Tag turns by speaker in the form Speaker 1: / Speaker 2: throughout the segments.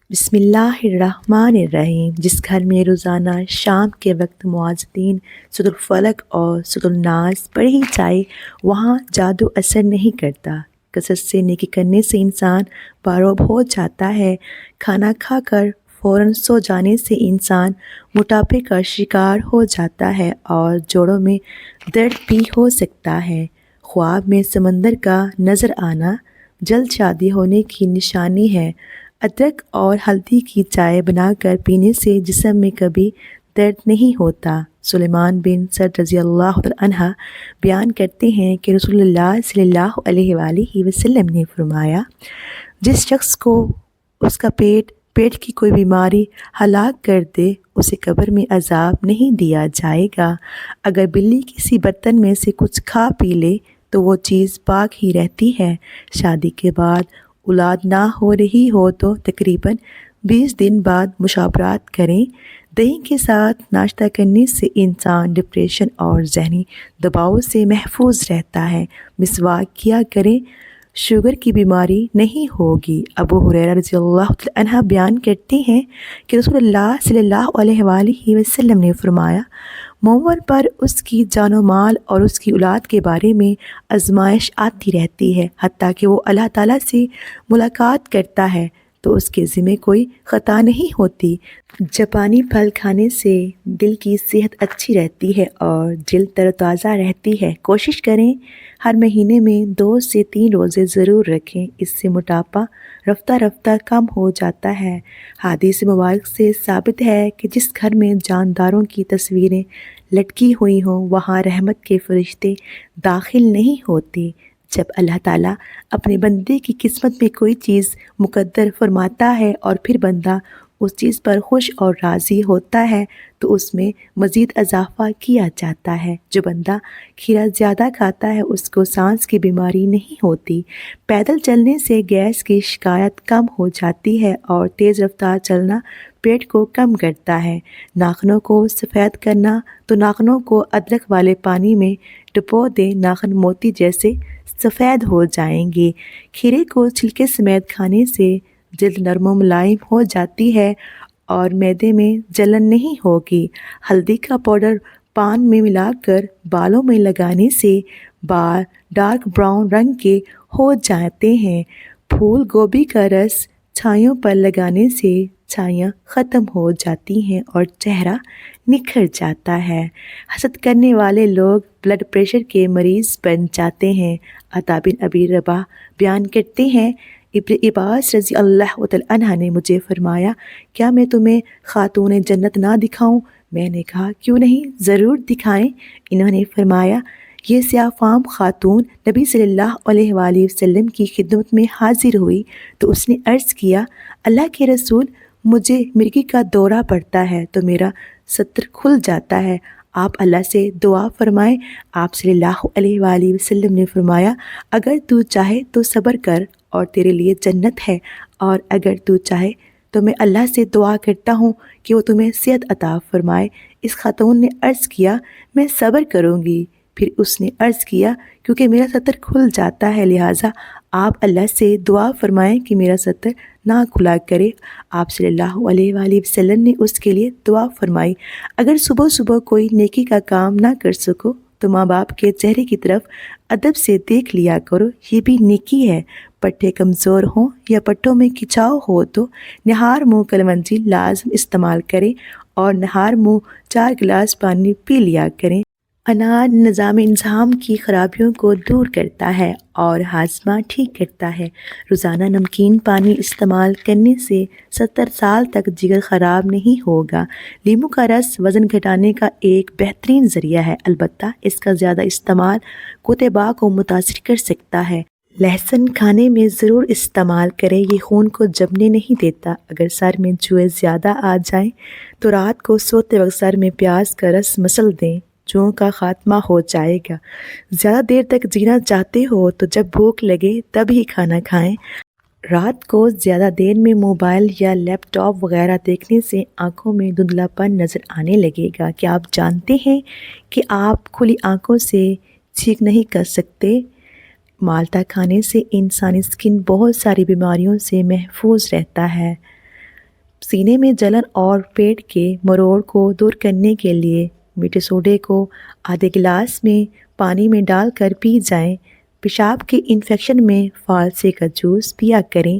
Speaker 1: بسم اللہ الرحمن الرحیم۔ جس گھر میں روزانہ شام کے وقت مؤذن سورۃ الفلق اور سورۃ الناس پڑھی جائے وہاں جادو اثر نہیں کرتا۔ کثرت سے نیکی کرنے سے انسان باروب ہو جاتا ہے۔ کھانا کھا کر فوراً سو جانے سے انسان موٹاپے کا شکار ہو جاتا ہے اور جوڑوں میں درد بھی ہو سکتا ہے۔ خواب میں سمندر کا نظر آنا جلد شادی ہونے کی نشانی ہے۔ ادرک اور ہلدی کی چائے بنا کر پینے سے جسم میں کبھی درد نہیں ہوتا۔ سلیمان بن سعد رضی اللہ عنہ بیان کرتے ہیں کہ رسول اللہ صلی اللہ علیہ وآلہ وسلم نے فرمایا، جس شخص کو اس کا پیٹ کی کوئی بیماری ہلاک کر دے اسے قبر میں عذاب نہیں دیا جائے گا۔ اگر بلی کسی برتن میں سے کچھ کھا پی لے تو وہ چیز پاک ہی رہتی ہے۔ شادی کے بعد اولاد نہ ہو رہی ہو تو تقریباً 20 دن بعد مشاورات کریں۔ دہی کے ساتھ ناشتہ کرنے سے انسان ڈپریشن اور ذہنی دباؤ سے محفوظ رہتا ہے۔ مسواک کیا کریں، شوگر کی بیماری نہیں ہوگی۔ ابو ہریرہ رضی اللہ عنہ بیان کرتے ہیں کہ رسول اللہ صلی اللہ علیہ وآلہ وسلم نے فرمایا، مومن پر اس کی جان و مال اور اس کی اولاد کے بارے میں آزمائش آتی رہتی ہے، حتیٰ کہ وہ اللہ تعالیٰ سے ملاقات کرتا ہے تو اس کے ذمہ کوئی خطا نہیں ہوتی۔ جاپانی پھل کھانے سے دل کی صحت اچھی رہتی ہے اور جلد تر و تازہ رہتی ہے۔ کوشش کریں ہر مہینے میں 2 سے 3 روزے ضرور رکھیں، اس سے موٹاپا رفتہ رفتہ کم ہو جاتا ہے۔ حدیث مبارک سے ثابت ہے کہ جس گھر میں جانداروں کی تصویریں لٹکی ہوئی ہوں وہاں رحمت کے فرشتے داخل نہیں ہوتے۔ جب اللہ تعالیٰ اپنے بندے کی قسمت میں کوئی چیز مقدر فرماتا ہے اور پھر بندہ اس چیز پر خوش اور راضی ہوتا ہے تو اس میں مزید اضافہ کیا جاتا ہے۔ جو بندہ کھیرا زیادہ کھاتا ہے اس کو سانس کی بیماری نہیں ہوتی۔ پیدل چلنے سے گیس کی شکایت کم ہو جاتی ہے اور تیز رفتار چلنا پیٹ کو کم کرتا ہے۔ ناخنوں کو سفید کرنا تو ناخنوں کو ادرک والے پانی میں ڈبو دیں، ناخن موتی جیسے سفید ہو جائیں گے۔ کھیرے کو چھلکے سمیت کھانے سے جلد نرم و ملائم ہو جاتی ہے اور معدے میں جلن نہیں ہوگی۔ ہلدی کا پاؤڈر پان میں ملا کر بالوں میں لگانے سے بال ڈارک براؤن رنگ کے ہو جاتے ہیں۔ پھول گوبھی کا رس چھائیوں پر لگانے سے چھائیاں ختم ہو جاتی ہیں اور چہرہ نکھر جاتا ہے۔ حسد کرنے والے لوگ بلڈ پریشر کے مریض بن جاتے ہیں۔ عطا بن ابی رباح بیان کرتے ہیں، ابن عباس رضی اللہ عنہ نے مجھے فرمایا، کیا میں تمہیں خاتون جنت نہ دکھاؤں؟ میں نے کہا کیوں نہیں، ضرور دکھائیں۔ انہوں نے فرمایا، یہ سیاہ فام خاتون نبی صلی اللہ علیہ وآلہ وسلم کی خدمت میں حاضر ہوئی تو اس نے عرض کیا، اللہ کے رسول، مجھے مرگی کا دورہ پڑتا ہے تو میرا ستر کھل جاتا ہے، آپ اللہ سے دعا فرمائیں۔ آپ صلی اللہ علیہ وآلہ وسلم نے فرمایا، اگر تو چاہے تو صبر کر اور تیرے لیے جنت ہے، اور اگر تو چاہے تو میں اللہ سے دعا کرتا ہوں کہ وہ تمہیں صحت عطا فرمائے۔ اس خاتون نے عرض کیا، میں صبر کروں گی۔ پھر اس نے عرض کیا، کیونکہ میرا ستر کھل جاتا ہے لہٰذا آپ اللہ سے دعا فرمائیں کہ میرا ستر نہ کھلا کرے۔ آپ صلی اللہ علیہ وآلہ وسلم نے اس کے لیے دعا فرمائی۔ اگر صبح صبح کوئی نیکی کا کام نہ کر سکو تو ماں باپ کے چہرے کی طرف ادب سے دیکھ لیا کرو، یہ بھی نیکی ہے۔ پٹھے کمزور ہوں یا پٹھوں میں کھچاؤ ہو تو نہار منہ کلونجی لازم استعمال کریں اور نہار منہ 4 گلاس پانی پی لیا کریں۔ انار نظام انسان کی خرابیوں کو دور کرتا ہے اور ہاضمہ ٹھیک کرتا ہے۔ روزانہ نمکین پانی استعمال کرنے سے 70 سال تک جگر خراب نہیں ہوگا۔ لیموں کا رس وزن گھٹانے کا ایک بہترین ذریعہ ہے، البتہ اس کا زیادہ استعمال کوتبہ کو متاثر کر سکتا ہے۔ لہسن کھانے میں ضرور استعمال کریں، یہ خون کو جمنے نہیں دیتا۔ اگر سر میں جوئیں زیادہ آ جائیں تو رات کو سوتے وقت سر میں پیاز کا رس مسل دیں، جوؤں کا خاتمہ ہو جائے گا۔ زیادہ دیر تک جینا چاہتے ہو تو جب بھوک لگے تب ہی کھانا کھائیں۔ رات کو زیادہ دیر میں موبائل یا لیپ ٹاپ وغیرہ دیکھنے سے آنکھوں میں دھندلا پن نظر آنے لگے گا۔ کیا آپ جانتے ہیں کہ آپ کھلی آنکھوں سے چھینک نہیں کر سکتے؟ مالٹا کھانے سے انسانی اسکن بہت ساری بیماریوں سے محفوظ رہتا ہے۔ سینے میں جلن اور پیٹ کے مروڑ کو دور کرنے کے لیے میٹھے سوڈے کو آدھے گلاس میں پانی میں ڈال کر پی جائیں۔ پیشاب کے انفیکشن میں فالسے کا جوس پیا کریں۔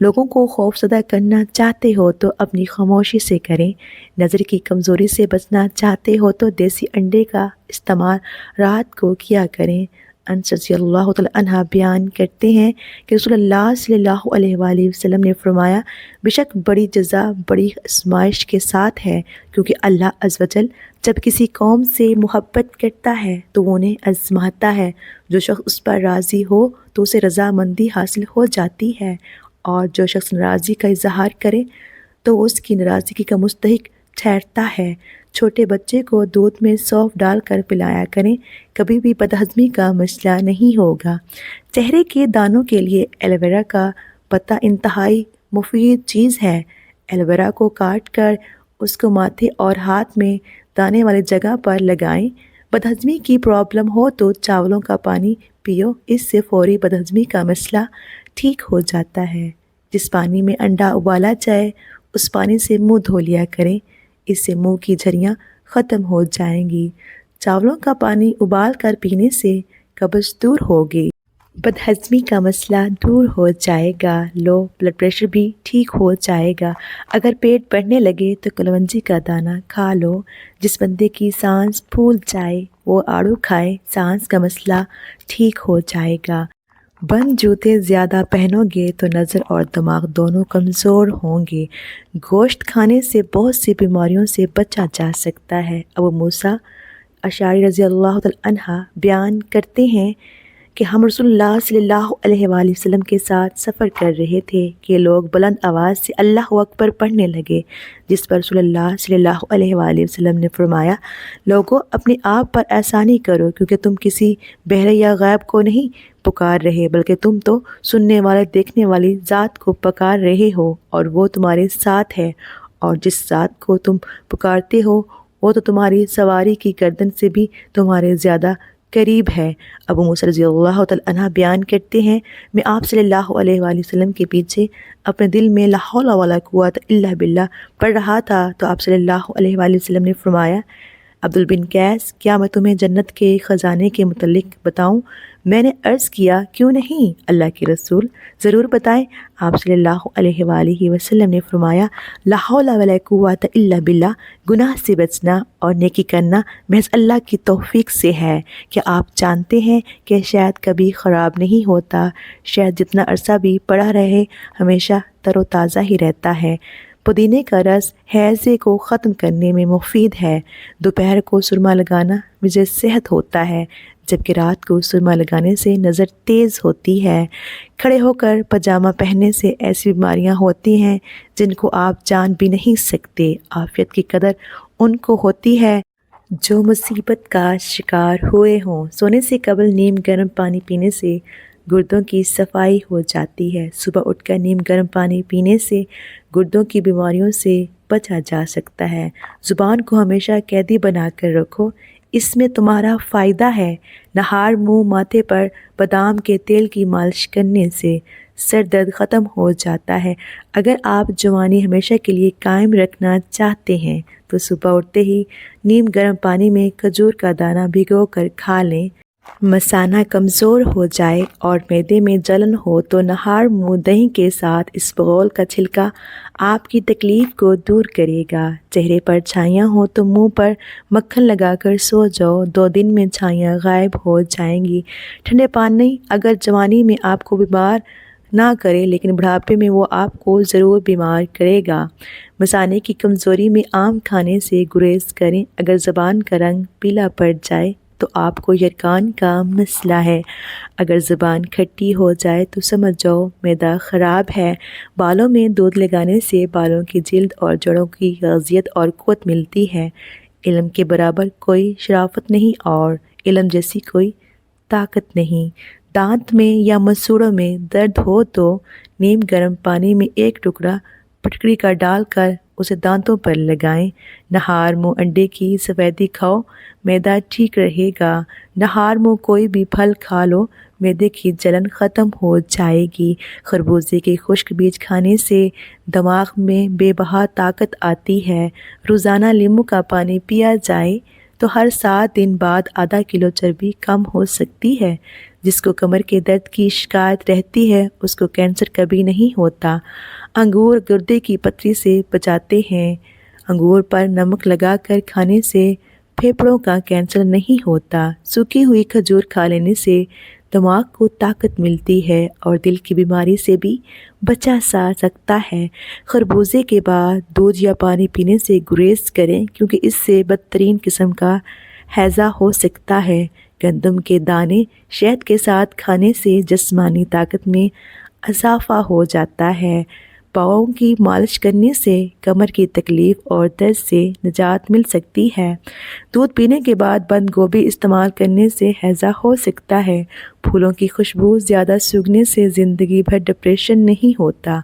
Speaker 1: لوگوں کو خوف زدہ کرنا چاہتے ہو تو اپنی خاموشی سے کریں۔ نظر کی کمزوری سے بچنا چاہتے ہو تو دیسی انڈے کا استعمال رات کو کیا کریں۔ انس رضی اللہ تعالی عنہ بیان کرتے ہیں کہ رسول اللہ صلی اللہ علیہ وآلہ وسلم نے فرمایا، بے شک بڑی جزا بڑی آزمائش کے ساتھ ہے، کیونکہ اللہ عز و جل جب کسی قوم سے محبت کرتا ہے تو وہ انہیں آزماتا ہے۔ جو شخص اس پر راضی ہو تو اسے رضامندی حاصل ہو جاتی ہے، اور جو شخص ناراضی کا اظہار کرے تو وہ اس کی ناراضگی کا مستحق ٹھہرتا ہے۔ چھوٹے بچے کو دودھ میں سونف ڈال کر پلایا کریں، کبھی بھی بدہضمی کا مسئلہ نہیں ہوگا۔ چہرے کے دانوں کے لیے ایلو ویرا کا پتا انتہائی مفید چیز ہے۔ ایلو ویرا کو کاٹ کر اس کو ماتھے اور ہاتھ میں دانے والی جگہ پر لگائیں۔ بدہضمی کی پرابلم ہو تو چاولوں کا پانی پیو، اس سے فوری بدہضمی کا مسئلہ ٹھیک ہو جاتا ہے۔ جس پانی میں انڈا ابالا جائے اس پانی سے منہ دھو لیا کریں، اس سے منہ کی جھریاں ختم ہو جائیں گی۔ چاولوں کا پانی ابال کر پینے سے قبض دور ہوگی، بدہضمی کا مسئلہ دور ہو جائے گا، لو بلڈ پریشر بھی ٹھیک ہو جائے گا۔ اگر پیٹ بڑھنے لگے تو کلونجی کا دانہ کھا لو۔ جس بندے کی سانس پھول جائے وہ آڑو کھائے، سانس کا مسئلہ ٹھیک ہو جائے گا۔ بند جوتے زیادہ پہنو گے تو نظر اور دماغ دونوں کمزور ہوں گے۔ گوشت کھانے سے بہت سی بیماریوں سے بچا جا سکتا ہے۔ ابو موسیٰ اشعری رضی اللہ تعالی عنہ بیان کرتے ہیں کہ ہم رسول اللہ صلی اللہ علیہ وآلہ وسلم کے ساتھ سفر کر رہے تھے کہ لوگ بلند آواز سے اللہ اکبر پڑھنے لگے، جس پر رسول اللہ صلی اللہ علیہ وآلہ وسلم نے فرمایا، لوگوں اپنے آپ پر احسانی کرو، کیونکہ تم کسی بہرے یا غائب کو نہیں پکار رہے، بلکہ تم تو سننے والے دیکھنے والی ذات کو پکار رہے ہو، اور وہ تمہارے ساتھ ہے، اور جس ذات کو تم پکارتے ہو وہ تو تمہاری سواری کی گردن سے بھی تمہارے زیادہ قریب ہے۔ ابو موسیٰ رضی اللہ تعالی عنہ بیان کرتے ہیں، میں آپ صلی اللہ علیہ وآلہ وسلم کے پیچھے اپنے دل میں لا حول ولا قوت الا باللہ پڑھ رہا تھا تو آپ صلی اللہ علیہ وآلہ وسلم نے فرمایا، عبد بن قیس، کیا میں تمہیں جنت کے خزانے کے متعلق بتاؤں؟ میں نے عرض کیا، کیوں نہیں اللہ کے رسول، ضرور بتائیں۔ آپ صلی اللہ علیہ وآلہ وسلم نے فرمایا، لا حول ولا قوت الا باللہ، گناہ سے بچنا اور نیکی کرنا محض اللہ کی توفیق سے ہے۔ کیا آپ جانتے ہیں کہ شہد کبھی خراب نہیں ہوتا؟ شہد جتنا عرصہ بھی پڑا رہے ہمیشہ تر و تازہ ہی رہتا ہے۔ پودینے کا رس ہیضے کو ختم کرنے میں مفید ہے۔ دوپہر کو سرما لگانا مزید صحت ہوتا ہے، جبکہ رات کو سرما لگانے سے نظر تیز ہوتی ہے۔ کھڑے ہو کر پاجامہ پہننے سے ایسی بیماریاں ہوتی ہیں جن کو آپ جان بھی نہیں سکتے۔ عافیت کی قدر ان کو ہوتی ہے جو مصیبت کا شکار ہوئے ہوں۔ سونے سے قبل نیم گرم پانی پینے سے گردوں کی صفائی ہو جاتی ہے۔ صبح اٹھ کر نیم گرم پانی پینے سے گردوں کی بیماریوں سے بچا جا سکتا ہے۔ زبان کو ہمیشہ قیدی بنا کر رکھو، اس میں تمہارا فائدہ ہے۔ نہار منہ ماتھے پر بادام کے تیل کی مالش کرنے سے سر درد ختم ہو جاتا ہے۔ اگر آپ جوانی ہمیشہ کے لیے قائم رکھنا چاہتے ہیں تو صبح اٹھتے ہی نیم گرم پانی میں کھجور کا دانہ بھگو کر کھا لیں۔ مثانہ کمزور ہو جائے اور معدے میں جلن ہو تو نہار منہ دہی کے ساتھ اسبغول کا چھلکا آپ کی تکلیف کو دور کرے گا۔ چہرے پر چھائیاں ہوں تو منہ پر مکھن لگا کر سو جاؤ، 2 دن میں چھائیاں غائب ہو جائیں گی۔ ٹھنڈے پانی اگر جوانی میں آپ کو بیمار نہ کرے لیکن بڑھاپے میں وہ آپ کو ضرور بیمار کرے گا۔ مثانے کی کمزوری میں آم کھانے سے گریز کریں۔ اگر زبان کا رنگ پیلا پڑ جائے تو آپ کو یرقان کا مسئلہ ہے۔ اگر زبان کھٹی ہو جائے تو سمجھ جاؤ معدہ خراب ہے۔ بالوں میں دودھ لگانے سے بالوں کی جلد اور جڑوں کی غذائیت اور قوت ملتی ہے۔ علم کے برابر کوئی شرافت نہیں اور علم جیسی کوئی طاقت نہیں۔ دانت میں یا مسوڑوں میں درد ہو تو نیم گرم پانی میں 1 ٹکڑا پھٹکری کا ڈال کر اسے دانتوں پر لگائیں۔ نہار منہ انڈے کی سفیدی کھاؤ، معدہ ٹھیک رہے گا۔ نہار منہ کوئی بھی پھل کھا لو، معدے کی جلن ختم ہو جائے گی۔ خربوزے کے خشک بیج کھانے سے دماغ میں بے بہا طاقت آتی ہے۔ روزانہ لیموں کا پانی پیا جائے تو ہر 7 دن بعد آدھا کلو چربی کم ہو سکتی ہے۔ جس کو کمر کے درد کی شکایت رہتی ہے اس کو کینسر کبھی نہیں ہوتا۔ انگور گردے کی پتھری سے بچاتے ہیں۔ انگور پر نمک لگا کر کھانے سے پھیپھڑوں کا کینسر نہیں ہوتا۔ سوکھی ہوئی کھجور کھا لینے سے دماغ کو طاقت ملتی ہے اور دل کی بیماری سے بھی بچا جا سکتا ہے۔ خربوزے کے بعد دودھ یا پانی پینے سے گریز کریں کیونکہ اس سے بدترین قسم کا ہیضہ ہو سکتا ہے۔ گندم کے دانے شہد کے ساتھ کھانے سے جسمانی طاقت میں اضافہ ہو جاتا ہے۔ پاؤں کی مالش کرنے سے کمر کی تکلیف اور درد سے نجات مل سکتی ہے۔ دودھ پینے کے بعد بند گوبھی استعمال کرنے سے ہیضہ ہو سکتا ہے۔ پھولوں کی خوشبو زیادہ سونگھنے سے زندگی بھر ڈپریشن نہیں ہوتا۔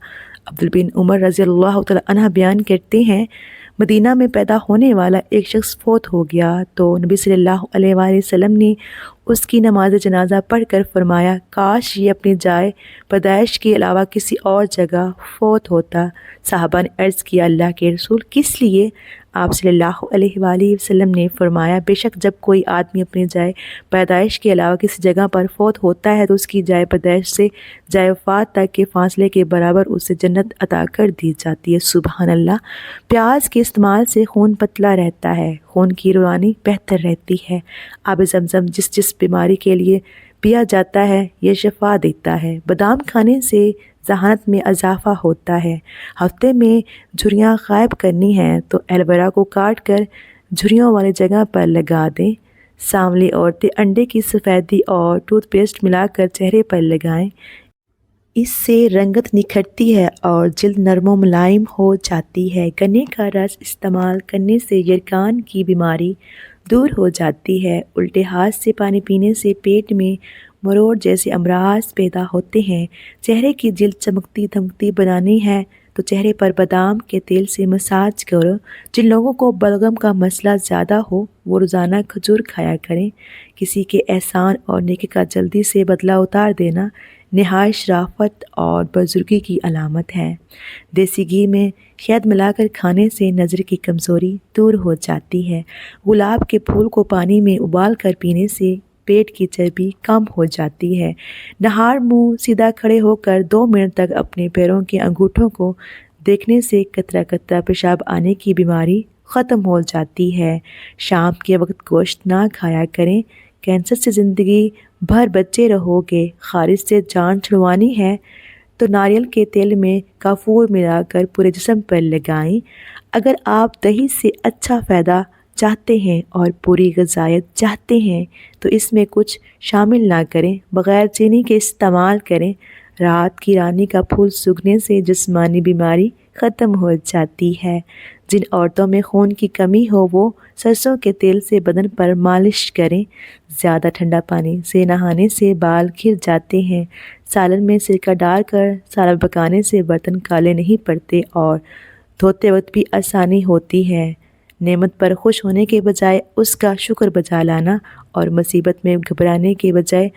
Speaker 1: عبد بن عمر رضی اللہ تعالیٰ عنہ بیان کرتے ہیں، مدینہ میں پیدا ہونے والا ایک شخص فوت ہو گیا تو نبی صلی اللہ علیہ وآلہ وسلم نے اس کی نماز جنازہ پڑھ کر فرمایا، کاش یہ اپنی جائے پیدائش کے علاوہ کسی اور جگہ فوت ہوتا۔ صحابہ نے عرض کیا، اللہ کے رسول کس لیے؟ آپ صلی اللہ علیہ وآلہ وسلم نے فرمایا، بے شک جب کوئی آدمی اپنی جائے پیدائش کے علاوہ کسی جگہ پر فوت ہوتا ہے تو اس کی جائے پیدائش سے جائے وفات تک کے فاصلے کے برابر اسے جنت عطا کر دی جاتی ہے۔ سبحان اللہ۔ پیاز کے استعمال سے خون پتلا رہتا ہے، خون کی روانی بہتر رہتی ہے۔ آب زمزم جس بیماری کے لیے پیا جاتا ہے یہ شفا دیتا ہے۔ بادام کھانے سے ذہانت میں اضافہ ہوتا ہے۔ ہفتے میں جھریاں غائب کرنی ہیں تو ایلویرا کو کاٹ کر جھریوں والی جگہ پر لگا دیں۔ سانولی عورتیں انڈے کی سفیدی اور ٹوتھ پیسٹ ملا کر چہرے پر لگائیں، اس سے رنگت نکھرتی ہے اور جلد نرم و ملائم ہو جاتی ہے۔ گنے کا رس استعمال کرنے سے یرکان کی بیماری دور ہو جاتی ہے۔ الٹے ہاتھ سے پانی پینے سے پیٹ میں مروڑ جیسے امراض پیدا ہوتے ہیں۔ چہرے کی جلد چمکتی دھمکتی بنانی ہے تو چہرے پر بادام کے تیل سے مساج کرو۔ جن لوگوں کو بلغم کا مسئلہ زیادہ ہو وہ روزانہ کھجور کھایا کریں۔ کسی کے احسان اور نیکی کا جلدی سے بدلہ اتار دینا نہایت شرافت اور بزرگی کی علامت ہے۔ دیسی گھی میں شہد ملا کر کھانے سے نظر کی کمزوری دور ہو جاتی ہے۔ گلاب کے پھول کو پانی میں ابال کر پینے سے پیٹ کی چربی کم ہو جاتی ہے۔ نہار منہ سیدھا کھڑے ہو کر 2 منٹ تک اپنے پیروں کے انگوٹھوں کو دیکھنے سے قطرہ قطرہ پیشاب آنے کی بیماری ختم ہو جاتی ہے۔ شام کے وقت گوشت نہ کھایا کریں، کینسر سے زندگی بھر بچے رہو گے۔ خارج سے جان چھڑوانی ہے تو ناریل کے تیل میں کافور ملا کر پورے جسم پر لگائیں۔ اگر آپ دہی سے اچھا فائدہ چاہتے ہیں اور پوری غذائیت چاہتے ہیں تو اس میں کچھ شامل نہ کریں، بغیر چینی کے استعمال کریں۔ رات کی رانی کا پھول سونگھنے سے جسمانی بیماری ختم ہو جاتی ہے۔ جن عورتوں میں خون کی کمی ہو وہ سرسوں کے تیل سے بدن پر مالش کریں۔ زیادہ ٹھنڈا پانی سے نہانے سے بال گر جاتے ہیں۔ سالن میں سرکہ ڈال کر سالن پکانے سے برتن کالے نہیں پڑتے اور دھوتے وقت بھی آسانی ہوتی ہے۔ نعمت پر خوش ہونے کے بجائے اس کا شکر بجا لانا اور مصیبت میں گھبرانے کے بجائے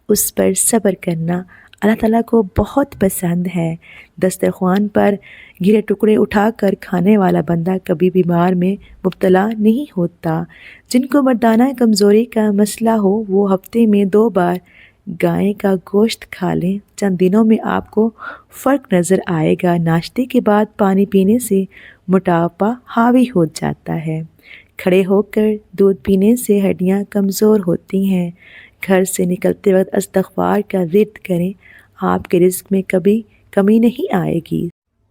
Speaker 1: اس پر صبر کرنا اللہ تعالیٰ کو بہت پسند ہے۔ دسترخوان پر گرے ٹکڑے اٹھا کر کھانے والا بندہ کبھی بیمار میں مبتلا نہیں ہوتا۔ جن کو مردانہ کمزوری کا مسئلہ ہو وہ ہفتے میں 2 بار گائے کا گوشت کھا لیں، چند دنوں میں آپ کو فرق نظر آئے گا۔ ناشتے کے بعد پانی پینے سے موٹاپا حاوی ہو جاتا ہے۔ کھڑے ہو کر دودھ پینے سے ہڈیاں کمزور ہوتی ہیں۔ گھر سے نکلتے وقت استغفار کا ورد کریں، آپ کے رزق میں کبھی کمی نہیں آئے گی۔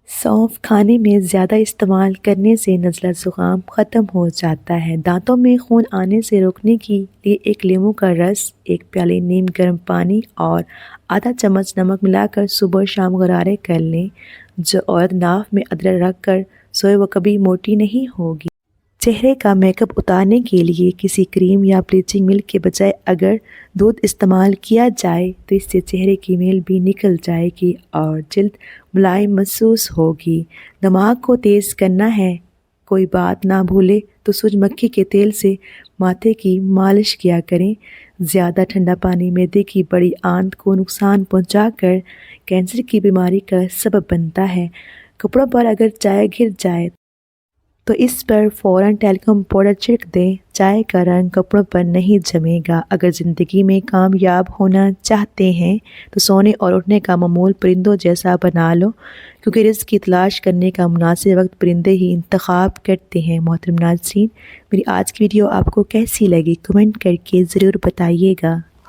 Speaker 1: سونف کھانے میں زیادہ استعمال کرنے سے نزلہ زکام ختم ہو جاتا ہے۔ دانتوں میں خون آنے سے روکنے کے لیے ایک لیموں کا رس، 1 پیالے نیم گرم پانی اور آدھا چمچ نمک ملا کر صبح و شام غرارے کر لیں۔ جو عورت ناف میں ادرک رکھ کر سوئے وہ کبھی موٹی نہیں ہوگی۔ چہرے کا میک اپ اتارنے کے لیے کسی کریم یا بلیچنگ ملک کے بجائے اگر دودھ استعمال کیا جائے تو اس سے چہرے کی میل بھی نکل جائے گی اور جلد ملائم محسوس ہوگی۔ دماغ کو تیز کرنا ہے، کوئی بات نہ بھولے تو سورج مکھی کے تیل سے ماتھے کی مالش کیا کریں۔ زیادہ ٹھنڈا پانی معدے کی بڑی آنت کو نقصان پہنچا کر کینسر کی بیماری کا سبب بنتا ہے۔ کپڑوں پر اگر چائے گر جائے تو اس پر فوراً ٹیلکم پاؤڈر چھڑک دیں، چائے کا رنگ کپڑوں پر نہیں جمے گا۔ اگر زندگی میں کامیاب ہونا چاہتے ہیں تو سونے اور اٹھنے کا معمول پرندوں جیسا بنا لو، کیونکہ رزق کی تلاش کرنے کا مناسب وقت پرندے ہی انتخاب کرتے ہیں۔ محترم ناظرین، میری آج کی ویڈیو آپ کو کیسی لگی کمنٹ کر کے ضرور بتائیے گا۔